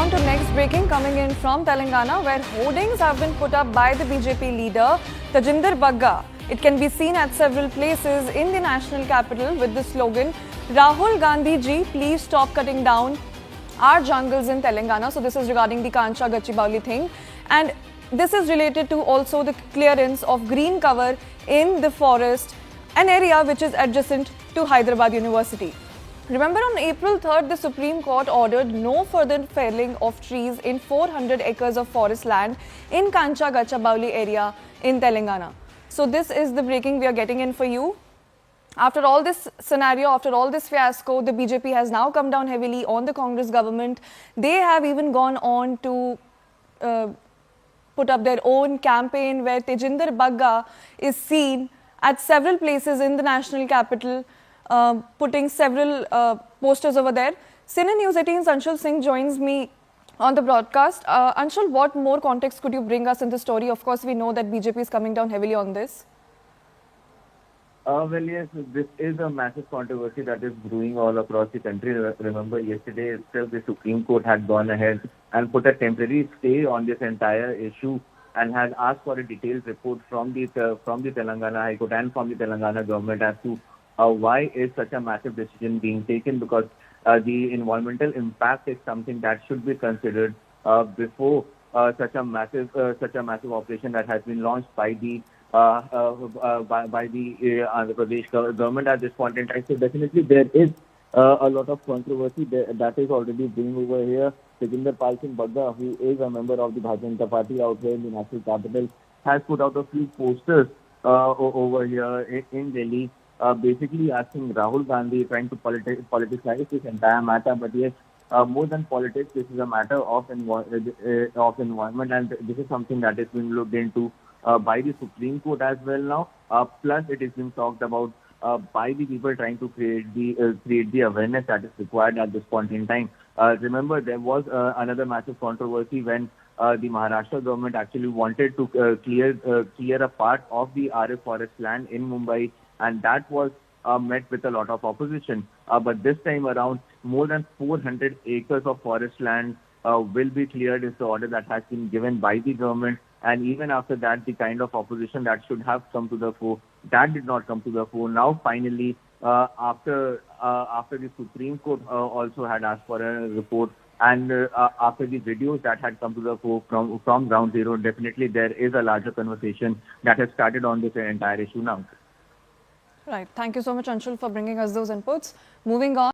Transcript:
on to next breaking coming in from Telangana, where hoardings have been put up by the BJP leader Tajinder Bagga. It can be seen at several places in the national capital with the slogan, Rahul Gandhi ji, please stop cutting down our jungles in Telangana. So this is regarding the Kancha Gachibowli thing, and this is related to also the clearance of green cover in the forest, an area which is adjacent to Hyderabad University. Remember, on April 3rd, the Supreme Court ordered no further felling of trees in 400 acres of forest land in Kancha Gachibowli area in Telangana. So this is the breaking we are getting in for you. After all this scenario, after all this fiasco, the BJP has now come down heavily on the Congress government. They have even gone on to put up their own campaign where Tajinder Bagga is seen at several places in the national capital, putting several posters over there. CNN News 18's Anshul Singh joins me on the broadcast. Anshul, what more context could you bring us in the story? Of course, we know that BJP is coming down heavily on this. Well, yes, this is a massive controversy that is brewing all across the country. Remember, yesterday itself, the Supreme Court had gone ahead and put a temporary stay on this entire issue and had asked for a detailed report from the Telangana High Court and from the Telangana government as to why is such a massive decision being taken, because the environmental impact is something that should be considered before such a massive operation that has been launched by the Andhra Pradesh government at this point in time. So definitely there is a lot of controversy that is already being over here. Tajinder Pal Singh Bagga, who is a member of the Bharatiya Janata Party out here in the national capital, has put out a few posters over here in Delhi, basically asking Rahul Gandhi, trying to politicize this entire matter. But yes, more than politics, this is a matter of environment, and this is something that is being looked into by the Supreme Court as well now. Plus, it is being talked about by the people trying to create the awareness that is required at this point in time. Remember, there was another massive controversy when the Maharashtra government actually wanted to clear a part of the RF forest land in Mumbai, and that was met with a lot of opposition. But this time around, more than 400 acres of forest land will be cleared is the order that has been given by the government. And even after that, the kind of opposition that should have come to the fore, that did not come to the fore. Now, finally, after the Supreme Court also had asked for a report, and after the videos that had come to the fore from ground zero, definitely there is a larger conversation that has started on this entire issue now. Right. Thank you so much, Anshul, for bringing us those inputs. Moving on.